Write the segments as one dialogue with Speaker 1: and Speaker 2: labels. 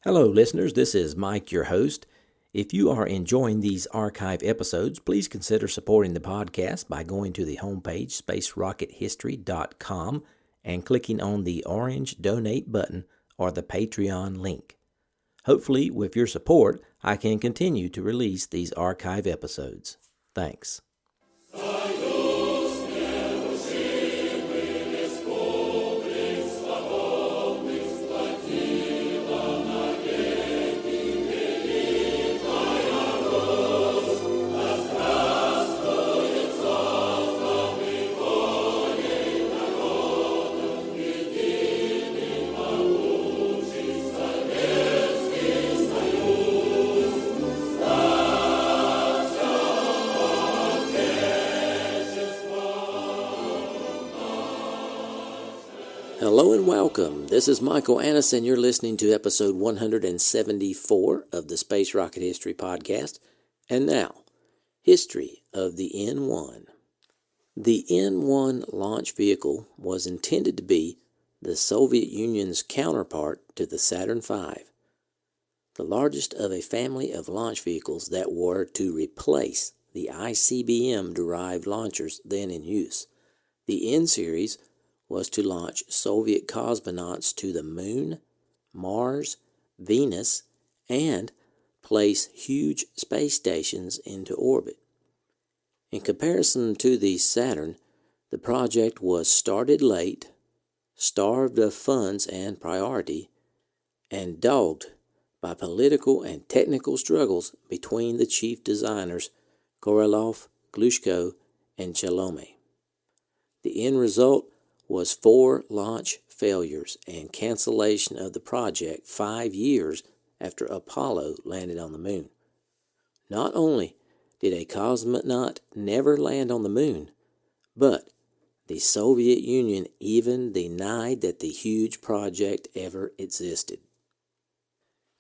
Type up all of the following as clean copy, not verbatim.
Speaker 1: Hello, listeners. This is Mike, your host. If you are enjoying these archive episodes, please consider supporting the podcast by going to the homepage, spacerockethistory.com, and clicking on the orange donate button or the Patreon link. Hopefully, with your support, I can continue to release these archive episodes. Thanks. Hello and welcome. This is Michael Annis, and you're listening to episode 174 of the Space Rocket History Podcast. And now, history of the N-1. The N-1 launch vehicle was intended to be the Soviet Union's counterpart to the Saturn V, the largest of a family of launch vehicles that were to replace the ICBM-derived launchers then in use. The N-series was to launch Soviet cosmonauts to the Moon, Mars, Venus, and place huge space stations into orbit. In comparison to the Saturn, the project was started late, starved of funds and priority, and dogged by political and technical struggles between the chief designers Korolev, Glushko, and Chalome. The end result was 4 launch failures and cancellation of the project 5 years after Apollo landed on the moon. Not only did a cosmonaut never land on the moon, but the Soviet Union even denied that the huge project ever existed.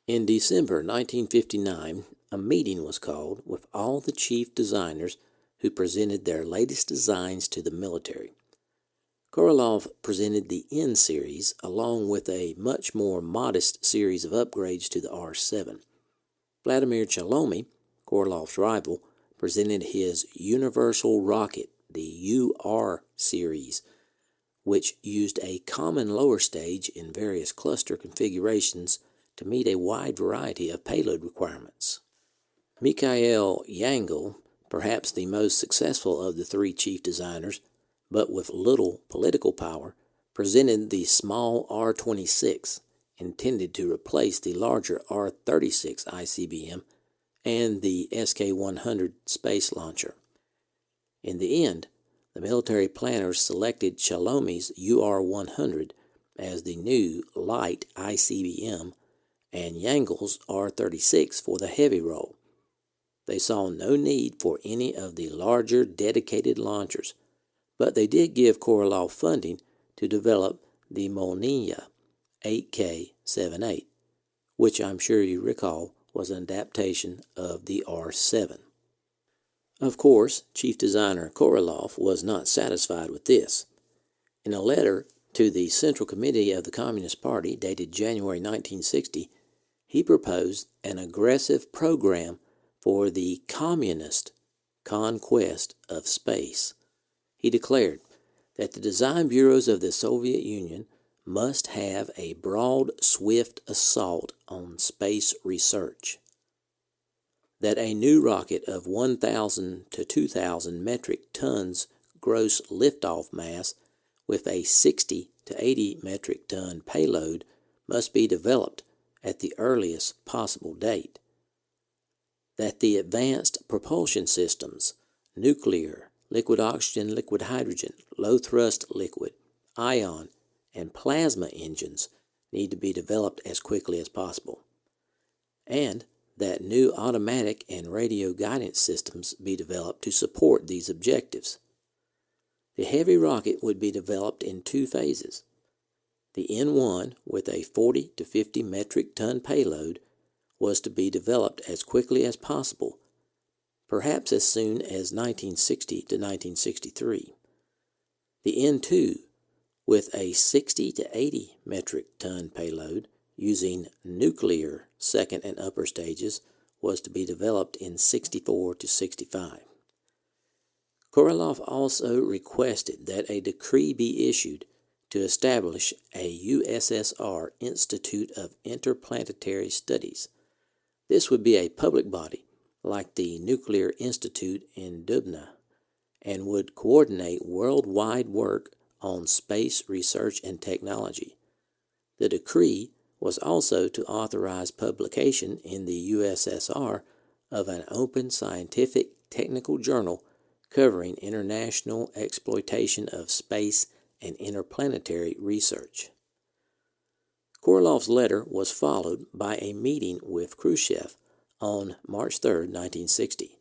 Speaker 1: In December 1959, a meeting was called with all the chief designers who presented their latest designs to the military. Korolev presented the N-series along with a much more modest series of upgrades to the R-7. Vladimir Chalome, Korolev's rival, presented his Universal Rocket, the UR-series, which used a common lower stage in various cluster configurations to meet a wide variety of payload requirements. Mikhail Yangel, perhaps the most successful of the 3 chief designers, but with little political power, presented the small R-26, intended to replace the larger R-36 ICBM and the SK-100 space launcher. In the end, the military planners selected Chalome's UR-100 as the new light ICBM and Yangel's R-36 for the heavy role. They saw no need for any of the larger dedicated launchers, but they did give Korolev funding to develop the Molniya 8K-78, which I'm sure you recall was an adaptation of the R-7. Of course, chief designer Korolev was not satisfied with this. In a letter to the Central Committee of the Communist Party dated January 1960, he proposed an aggressive program for the communist conquest of space. He declared that the design bureaus of the Soviet Union must have a broad, swift assault on space research, that a new rocket of 1,000 to 2,000 metric tons gross liftoff mass with a 60 to 80 metric ton payload must be developed at the earliest possible date, that the advanced propulsion systems, nuclear, liquid oxygen, liquid hydrogen, low-thrust liquid, ion, and plasma engines need to be developed as quickly as possible, and that new automatic and radio guidance systems be developed to support these objectives. The heavy rocket would be developed in 2 phases. The N-1, with a 40 to 50 metric ton payload, was to be developed as quickly as possible, perhaps as soon as 1960 to 1963. The N-2, with a 60 to 80 metric ton payload, using nuclear second and upper stages was to be developed in 64 to 65. Korolev also requested that a decree be issued to establish a USSR Institute of Interplanetary Studies. This would be a public body like the Nuclear Institute in Dubna and would coordinate worldwide work on space research and technology. The decree was also to authorize publication in the USSR of an open scientific technical journal covering international exploitation of space and interplanetary research. Korolev's letter was followed by a meeting with Khrushchev on March 3, 1960.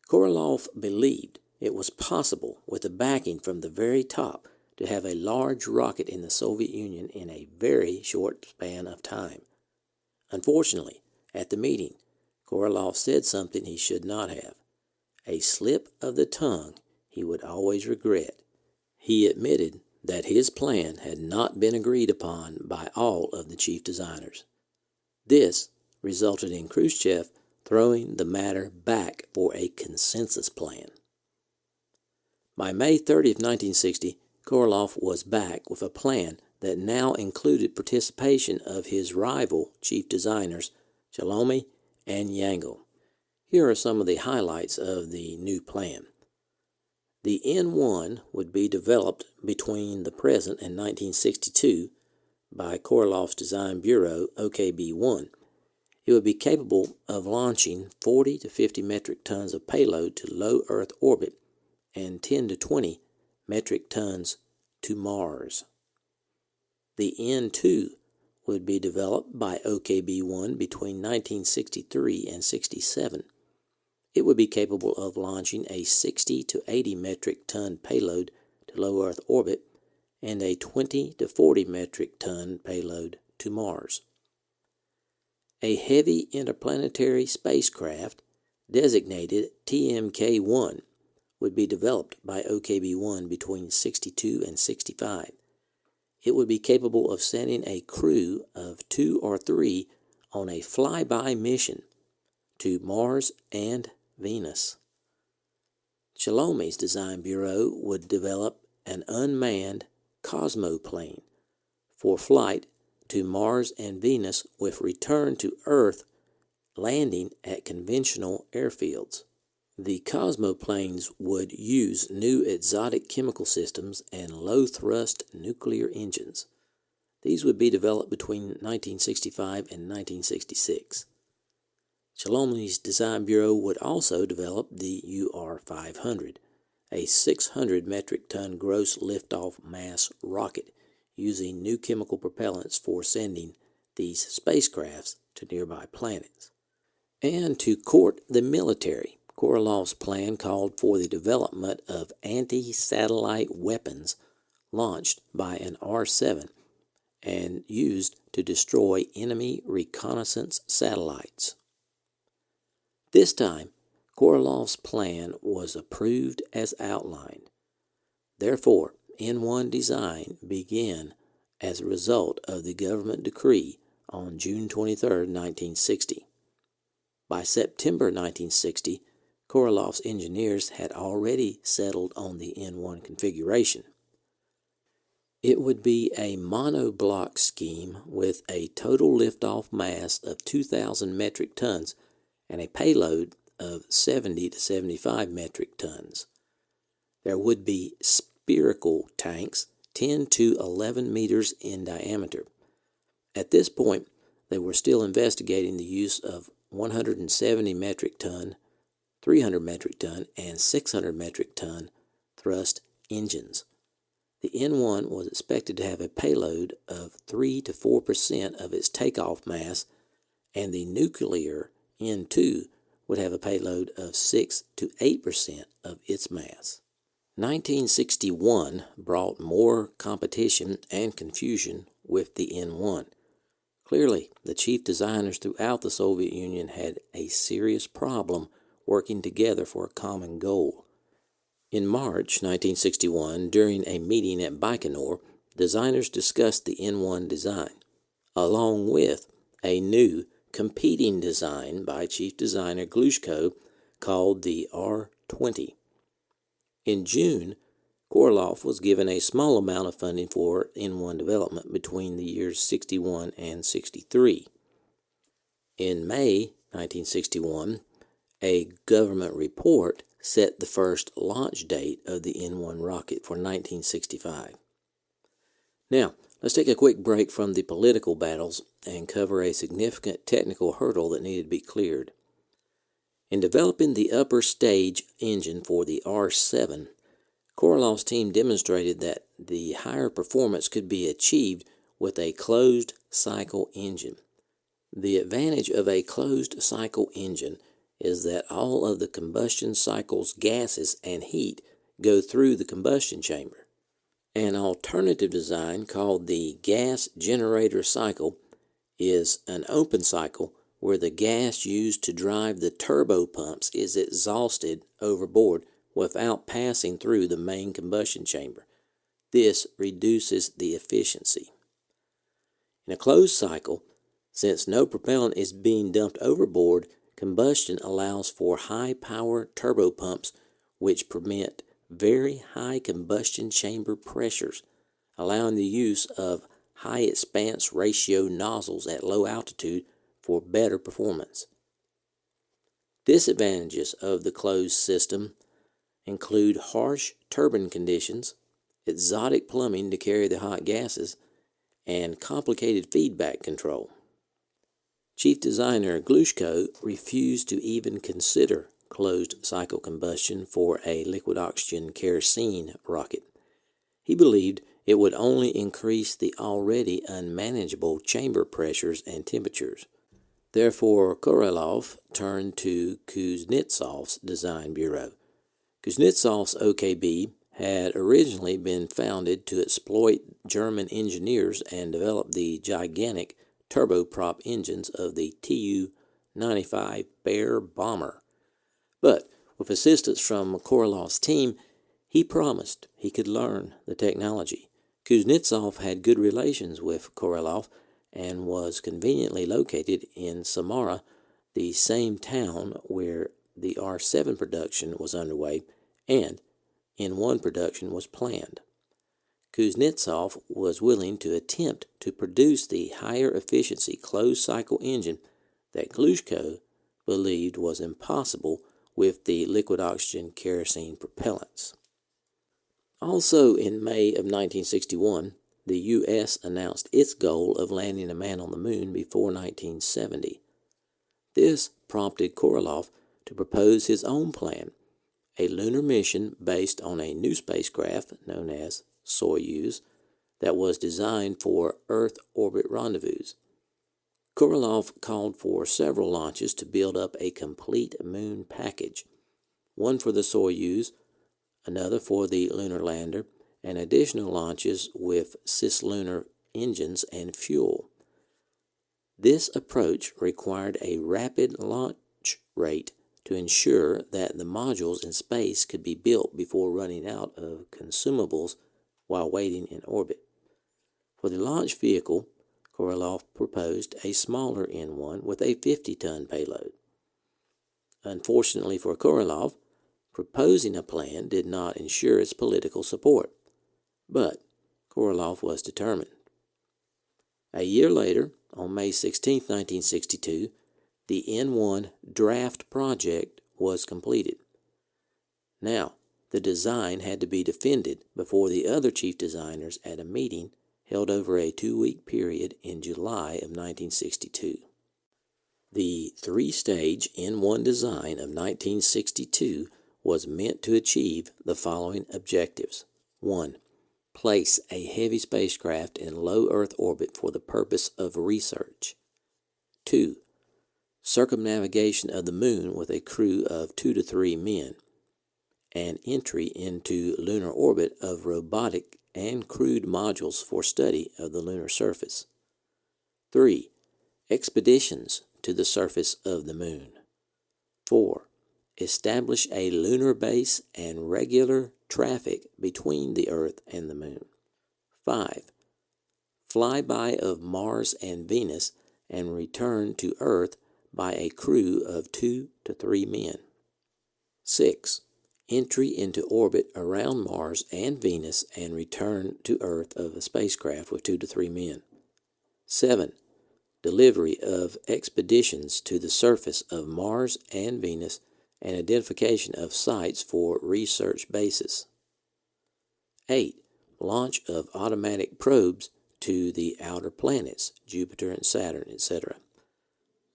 Speaker 1: Korolev believed it was possible, with the backing from the very top, to have a large rocket in the Soviet Union in a very short span of time. Unfortunately, at the meeting, Korolev said something he should not have. A slip of the tongue he would always regret. He admitted that his plan had not been agreed upon by all of the chief designers. This resulted in Khrushchev throwing the matter back for a consensus plan. By May 30, 1960, Korolev was back with a plan that now included participation of his rival chief designers, Shalomi and Yangel. Here are some of the highlights of the new plan. The N1 would be developed between the present and 1962 by Korolev's Design Bureau, OKB-1. It would be capable of launching 40 to 50 metric tons of payload to low Earth orbit and 10 to 20 metric tons to Mars. The N2 would be developed by OKB-1 between 1963 and 67. It would be capable of launching a 60 to 80 metric ton payload to low Earth orbit and a 20 to 40 metric ton payload to Mars. A heavy interplanetary spacecraft designated TMK-1 would be developed by OKB-1 between 62 and 65. It would be capable of sending a crew of 2 or 3 on a flyby mission to Mars and Venus. Shalomi's Design Bureau would develop an unmanned cosmoplane for flight to Mars and Venus with return to Earth landing at conventional airfields. The cosmoplanes would use new exotic chemical systems and low-thrust nuclear engines. These would be developed between 1965 and 1966. Shalomi's Design Bureau would also develop the UR-500, a 600 metric ton gross liftoff mass rocket using new chemical propellants for sending these spacecrafts to nearby planets. And to court the military, Korolev's plan called for the development of anti-satellite weapons launched by an R-7 and used to destroy enemy reconnaissance satellites. This time, Korolev's plan was approved as outlined. Therefore, N1 design began as a result of the government decree on June 23, 1960. By September 1960, Korolev's engineers had already settled on the N1 configuration. It would be a monoblock scheme with a total liftoff mass of 2,000 metric tons and a payload of 70 to 75 metric tons. There would be spherical tanks 10 to 11 meters in diameter. At this point, they were still investigating the use of 170 metric ton, 300 metric ton, and 600 metric ton thrust engines. The N1 was expected to have a payload of 3 to 4% of its takeoff mass, and the nuclear N2 would have a payload of 6 to 8% of its mass. 1961 brought more competition and confusion with the N1. Clearly, the chief designers throughout the Soviet Union had a serious problem working together for a common goal. In March 1961, during a meeting at Baikonur, designers discussed the N1 design. along with a new competing design by Chief Designer Glushko called the R-20. In June, Korolev was given a small amount of funding for N1 development between the years 61 and 63. In May 1961, a government report set the first launch date of the N1 rocket for 1965. Now, let's take a quick break from the political battles and cover a significant technical hurdle that needed to be cleared. In developing the upper stage engine for the R-7, Korolev's team demonstrated that the higher performance could be achieved with a closed-cycle engine. The advantage of a closed-cycle engine is that all of the combustion cycle's gases and heat go through the combustion chamber. An alternative design called the gas generator cycle is an open cycle where the gas used to drive the turbo pumps is exhausted overboard without passing through the main combustion chamber. This reduces the efficiency. In a closed cycle, since no propellant is being dumped overboard, combustion allows for high-power turbopumps which permit very high combustion chamber pressures, allowing the use of high expanse ratio nozzles at low altitude for better performance. Disadvantages of the closed system include harsh turbine conditions, exotic plumbing to carry the hot gases, and complicated feedback control. Chief Designer Glushko refused to even consider closed-cycle combustion for a liquid oxygen kerosene rocket. He believed it would only increase the already unmanageable chamber pressures and temperatures. Therefore, Korolev turned to Kuznetsov's design bureau. Kuznetsov's OKB had originally been founded to exploit German engineers and develop the gigantic turboprop engines of the Tu-95 Bear bomber. But with assistance from Korolev's team, he promised he could learn the technology. Kuznetsov had good relations with Korolev and was conveniently located in Samara, the same town where the R-7 production was underway and N1 production was planned. Kuznetsov was willing to attempt to produce the higher efficiency closed-cycle engine that Glushko believed was impossible with the liquid oxygen kerosene propellants. Also in May of 1961, the U.S. announced its goal of landing a man on the moon before 1970. This prompted Korolev to propose his own plan, a lunar mission based on a new spacecraft known as Soyuz that was designed for Earth orbit rendezvous. Korolev called for several launches to build up a complete moon package, one for the Soyuz, another for the lunar lander, and additional launches with cislunar engines and fuel. This approach required a rapid launch rate to ensure that the modules in space could be built before running out of consumables while waiting in orbit. For the launch vehicle, Korolev proposed a smaller N1 with a 50-ton payload. Unfortunately for Korolev, proposing a plan did not ensure its political support, but Korolev was determined. A year later, on May 16, 1962, the N1 draft project was completed. Now, the design had to be defended before the other chief designers at a meeting held over a 2-week period in July of 1962. The 3-stage N1 design of 1962 was meant to achieve the following objectives. 1. Place a heavy spacecraft in low Earth orbit for the purpose of research. 2. Circumnavigation of the moon with a crew of 2 to 3 men, and entry into lunar orbit of robotic and crewed modules for study of the lunar surface. 3. Expeditions to the surface of the moon. 4. Establish a lunar base and regular traffic between the Earth and the moon. 5. flyby of Mars and Venus, and return to Earth by a crew of 2 to 3 men. 6. Entry into orbit around Mars and Venus and return to Earth of a spacecraft with 2 to 3 men. 7. Delivery of expeditions to the surface of Mars and Venus and identification of sites for research bases. 8. Launch of automatic probes to the outer planets, Jupiter and Saturn, etc.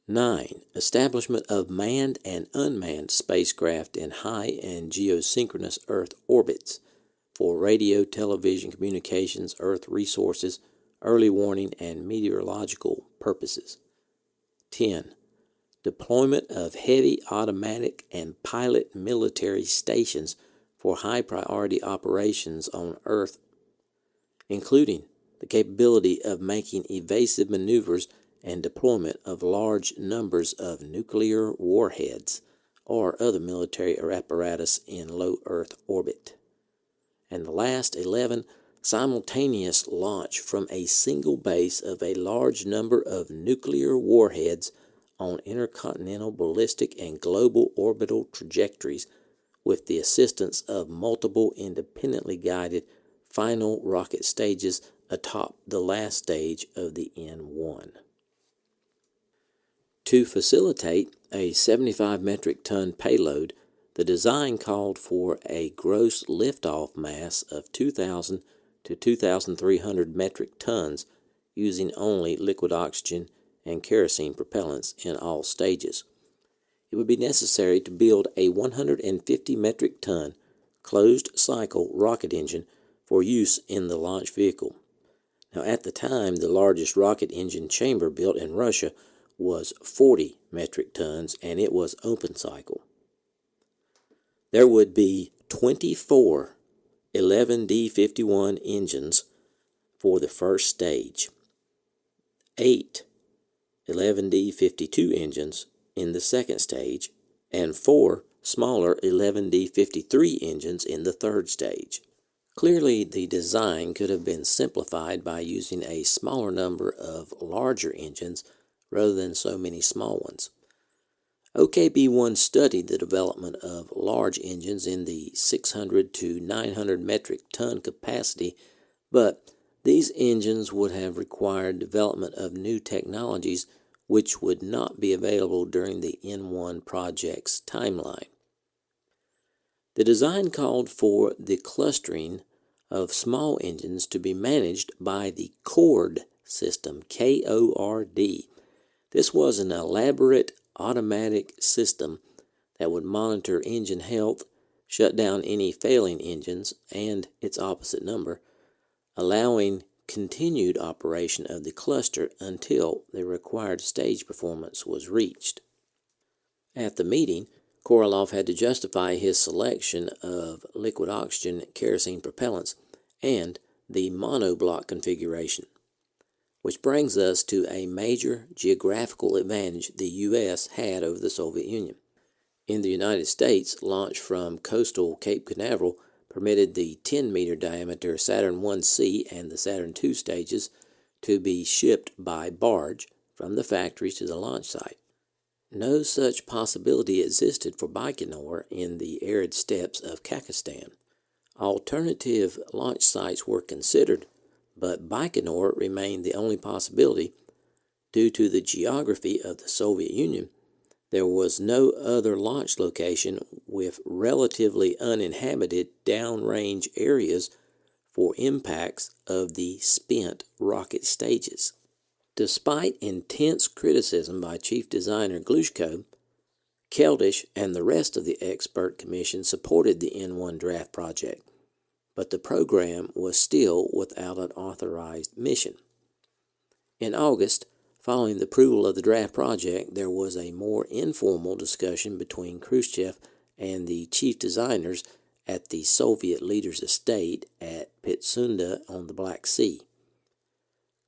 Speaker 1: 9. Establishment of manned and unmanned spacecraft in high and geosynchronous Earth orbits for radio, television, communications, Earth resources, early warning, and meteorological purposes. 10. Deployment of heavy automatic and pilot military stations for high-priority operations on Earth, including the capability of making evasive maneuvers and deployment of large numbers of nuclear warheads or other military apparatus in low Earth orbit. And the last, 11, simultaneous launch from a single base of a large number of nuclear warheads on intercontinental ballistic and global orbital trajectories with the assistance of multiple independently guided final rocket stages atop the last stage of the N1. To facilitate a 75 metric ton payload, the design called for a gross liftoff mass of 2,000 to 2,300 metric tons using only liquid oxygen and kerosene propellants in all stages. It would be necessary to build a 150 metric ton closed-cycle rocket engine for use in the launch vehicle. Now, at the time, the largest rocket engine chamber built in Russia was 40 metric tons, and it was open cycle. There would be 24 11D51 engines for the first stage, 8 11D52 engines in the second stage, and 4 smaller 11D53 engines in the third stage. Clearly, the design could have been simplified by using a smaller number of larger engines rather than so many small ones. OKB-1 studied the development of large engines in the 600 to 900 metric ton capacity, but these engines would have required development of new technologies which would not be available during the N1 project's timeline. The design called for the clustering of small engines to be managed by the CORD system, K-O-R-D. This was an elaborate automatic system that would monitor engine health, shut down any failing engines and its opposite number, allowing continued operation of the cluster until the required stage performance was reached. At the meeting, Korolev had to justify his selection of liquid oxygen kerosene propellants and the monoblock configuration, which brings us to a major geographical advantage the U.S. had over the Soviet Union. In the United States, launch from coastal Cape Canaveral permitted the 10-meter diameter Saturn 1C and the Saturn II stages to be shipped by barge from the factories to the launch site. No such possibility existed for Baikonur in the arid steppes of Kazakhstan. Alternative launch sites were considered, but Baikonur remained the only possibility. Due to the geography of the Soviet Union, there was no other launch location with relatively uninhabited downrange areas for impacts of the spent rocket stages. Despite intense criticism by Chief Designer Glushko, Keldysh and the rest of the expert commission supported the N1 draft project, but the program was still without an authorized mission. In August, following the approval of the draft project, there was a more informal discussion between Khrushchev and the chief designers at the Soviet leader's estate at Pitsunda on the Black Sea.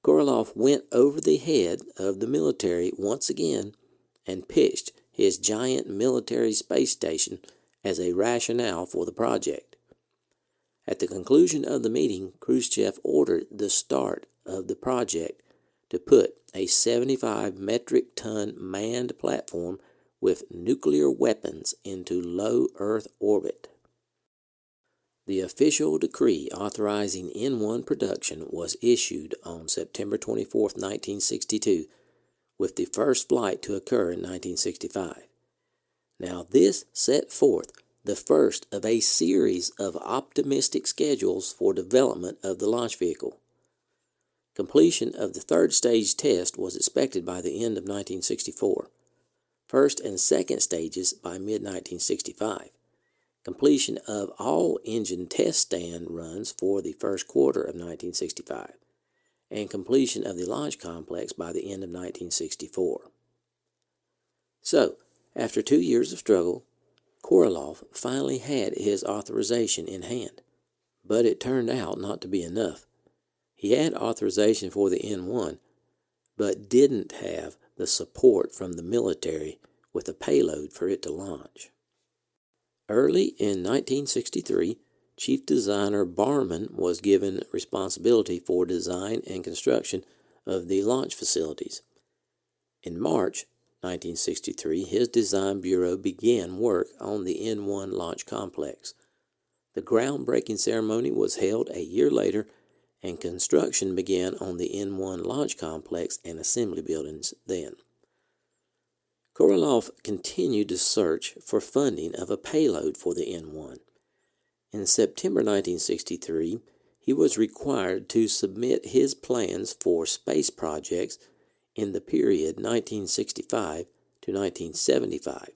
Speaker 1: Korolev went over the head of the military once again and pitched his giant military space station as a rationale for the project. At the conclusion of the meeting, Khrushchev ordered the start of the project to put a 75 metric ton manned platform with nuclear weapons into low Earth orbit. The official decree authorizing N1 production was issued on September 24, 1962, with the first flight to occur in 1965. Now, this set forth the first of a series of optimistic schedules for development of the launch vehicle. Completion of the third stage test was expected by the end of 1964. First and second stages by mid-1965. Completion of all engine test stand runs for the first quarter of 1965, and completion of the launch complex by the end of 1964. So, after 2 years of struggle, Korolev finally had his authorization in hand, but it turned out not to be enough. He had authorization for the N1, but didn't have the support from the military with a payload for it to launch. Early in 1963, Chief Designer Barman was given responsibility for design and construction of the launch facilities. In March 1963, his design bureau began work on the N1 launch complex. The groundbreaking ceremony was held a year later, and construction began on the N1 launch complex and assembly buildings then. Korolev continued to search for funding of a payload for the N1. In September 1963, he was required to submit his plans for space projects in the period 1965 to 1975.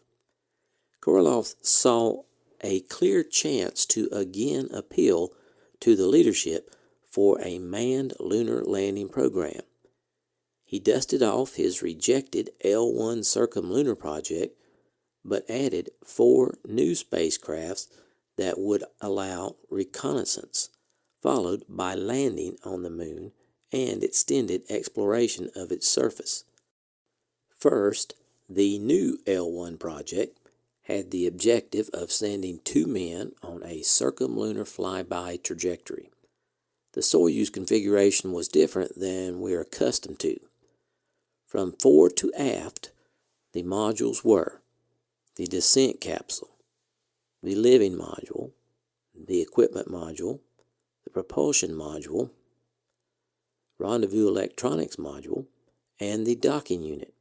Speaker 1: Korolev saw a clear chance to again appeal to the leadership for a manned lunar landing program. He dusted off his rejected L1 circumlunar project, but added 4 new spacecrafts that would allow reconnaissance, followed by landing on the moon and extended exploration of its surface. First, the new L1 project had the objective of sending 2 men on a circumlunar flyby trajectory. The Soyuz configuration was different than we're accustomed to. From fore to aft, the modules were the descent capsule, the living module, the equipment module, the propulsion module, rendezvous electronics module, and the docking unit.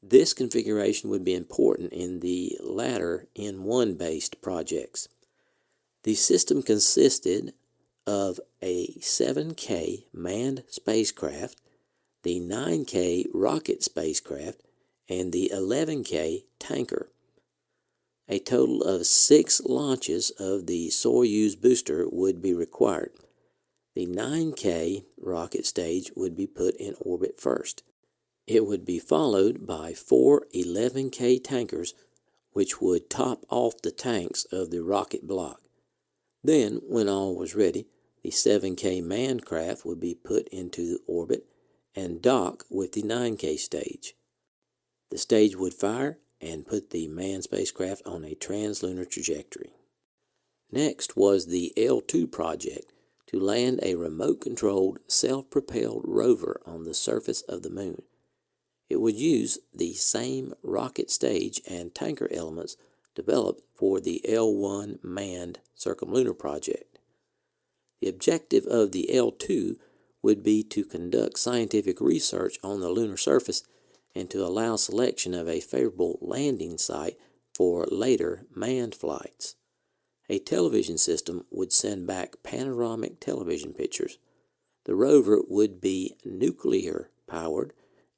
Speaker 1: This configuration would be important in the latter N1-based projects. The system consisted of a 7K manned spacecraft, the 9K rocket spacecraft, and the 11K tanker. A total of 6 launches of the Soyuz booster would be required. The 9K rocket stage would be put in orbit first. It would be followed by 4 11K tankers, which would top off the tanks of the rocket block. Then, when all was ready, the 7K manned craft would be put into orbit and dock with the 9K stage. The stage would fire and put the manned spacecraft on a trans lunar trajectory. Next was the L2 project to land a remote-controlled, self-propelled rover on the surface of the moon. It would use the same rocket stage and tanker elements developed for the L1 manned circumlunar project. The objective of the L2 would be to conduct scientific research on the lunar surface and to allow selection of a favorable landing site for later manned flights. A television system would send back panoramic television pictures. The rover would be nuclear powered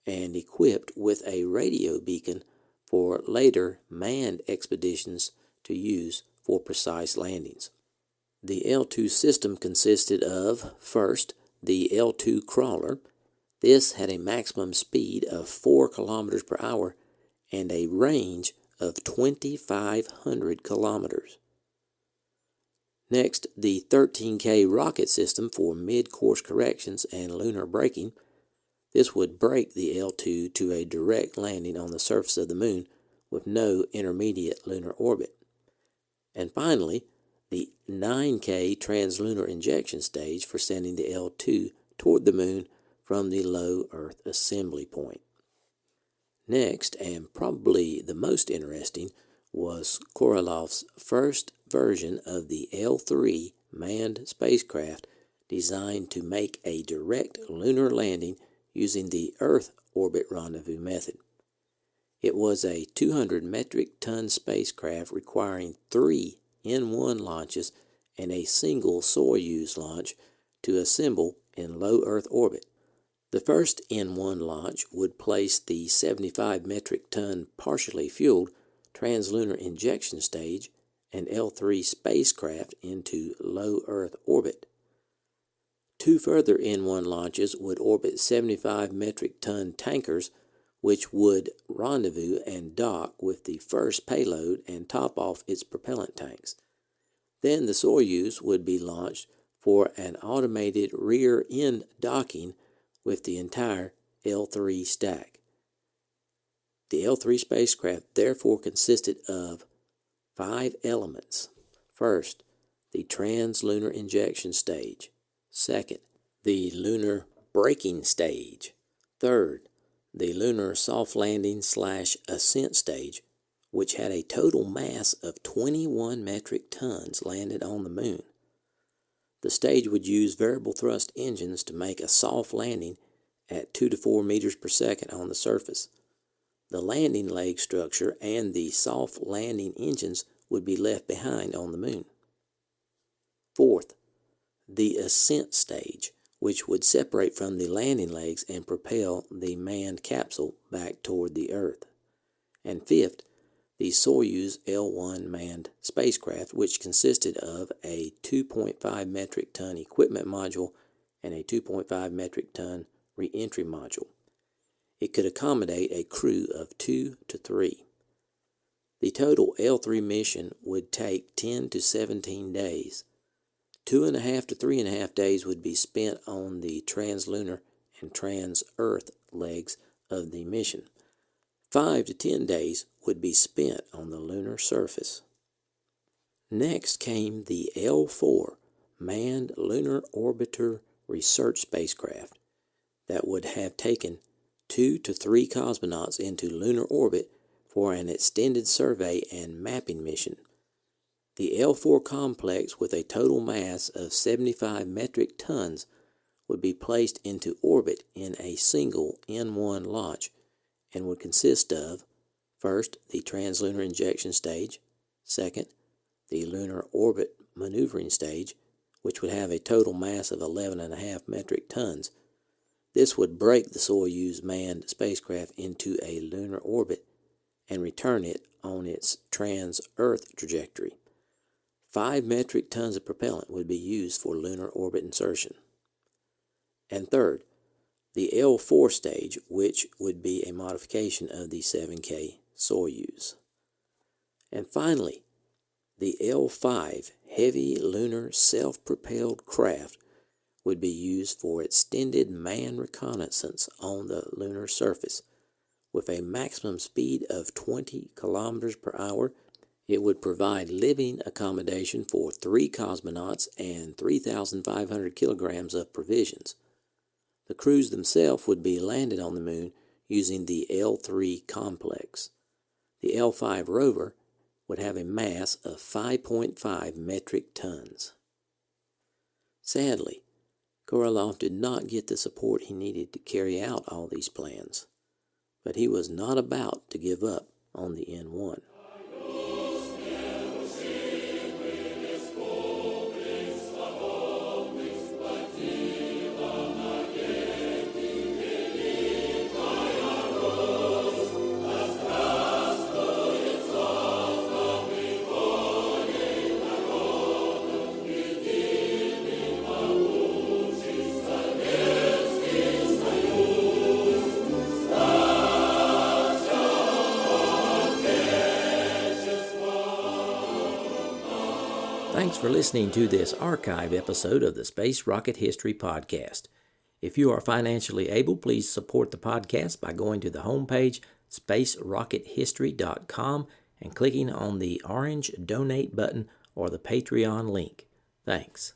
Speaker 1: and equipped with a radio beacon for later manned expeditions to use for precise landings. The L2 system consisted of, first, the L2 crawler. This had a maximum speed of 4 kilometers per hour and a range of 2,500 kilometers. Next, the 13K rocket system for mid-course corrections and lunar braking. This would brake the L2 to a direct landing on the surface of the moon with no intermediate lunar orbit. And finally, the 9K Trans Lunar Injection stage for sending the L2 toward the moon from the low Earth assembly point. Next, and probably the most interesting, was Korolov's first version of the L-3 manned spacecraft designed to make a direct lunar landing using the Earth orbit rendezvous method. It was a 200 metric ton spacecraft requiring 3 N-1 launches and a single Soyuz launch to assemble in low Earth orbit. The first N-1 launch would place the 75 metric ton partially fueled Trans Lunar Injection stage and L-3 spacecraft into low Earth orbit. 2 further N-1 launches would orbit 75 metric ton tankers, which would rendezvous and dock with the first payload and top off its propellant tanks. Then the Soyuz would be launched for an automated rear-end docking with the entire L-3 stack. The L-3 spacecraft therefore consisted of 5 elements. First, the Trans Lunar Injection stage. Second, the Lunar Braking stage. Third, the Lunar Soft Landing / Ascent stage, which had a total mass of 21 metric tons landed on the moon. The stage would use variable thrust engines to make a soft landing at 2 to 4 meters per second on the surface. The landing leg structure and the soft landing engines would be left behind on the moon. Fourth, the ascent stage, which would separate from the landing legs and propel the manned capsule back toward the Earth. And fifth, the Soyuz L-1 manned spacecraft, which consisted of a 2.5 metric ton equipment module and a 2.5 metric ton re-entry module. It could accommodate a crew of 2 to 3. The total L-3 mission would take 10 to 17 days. 2.5 to 3.5 days would be spent on the trans-lunar and trans-Earth legs of the mission. 5 to 10 days would be spent on the lunar surface. Next came the L-4 manned lunar orbiter research spacecraft that would have taken 2 to 3 cosmonauts into lunar orbit for an extended survey and mapping mission. The L-4 complex, with a total mass of 75 metric tons, would be placed into orbit in a single N-1 launch and would consist of, first, the Trans Lunar Injection stage, second, the Lunar Orbit Maneuvering stage, which would have a total mass of 11.5 metric tons. This would break the Soyuz manned spacecraft into a lunar orbit and return it on its trans-Earth trajectory. 5 metric tons of propellant would be used for lunar orbit insertion. And third, the L-4 stage, which would be a modification of the 7K Soyuz. And finally, the L-5 heavy lunar self-propelled craft would be used for extended manned reconnaissance on the lunar surface. With a maximum speed of 20 kilometers per hour, it would provide living accommodation for 3 cosmonauts and 3,500 kilograms of provisions. The crews themselves would be landed on the moon using the L-3 complex. The L-5 rover would have a mass of 5.5 metric tons. Sadly, Korolev did not get the support he needed to carry out all these plans, but he was not about to give up on the N-1. Thanks for listening to this archive episode of the Space Rocket History Podcast. If you are financially able, please support the podcast by going to the homepage, spacerockethistory.com, and clicking on the orange Donate button or the Patreon link. Thanks.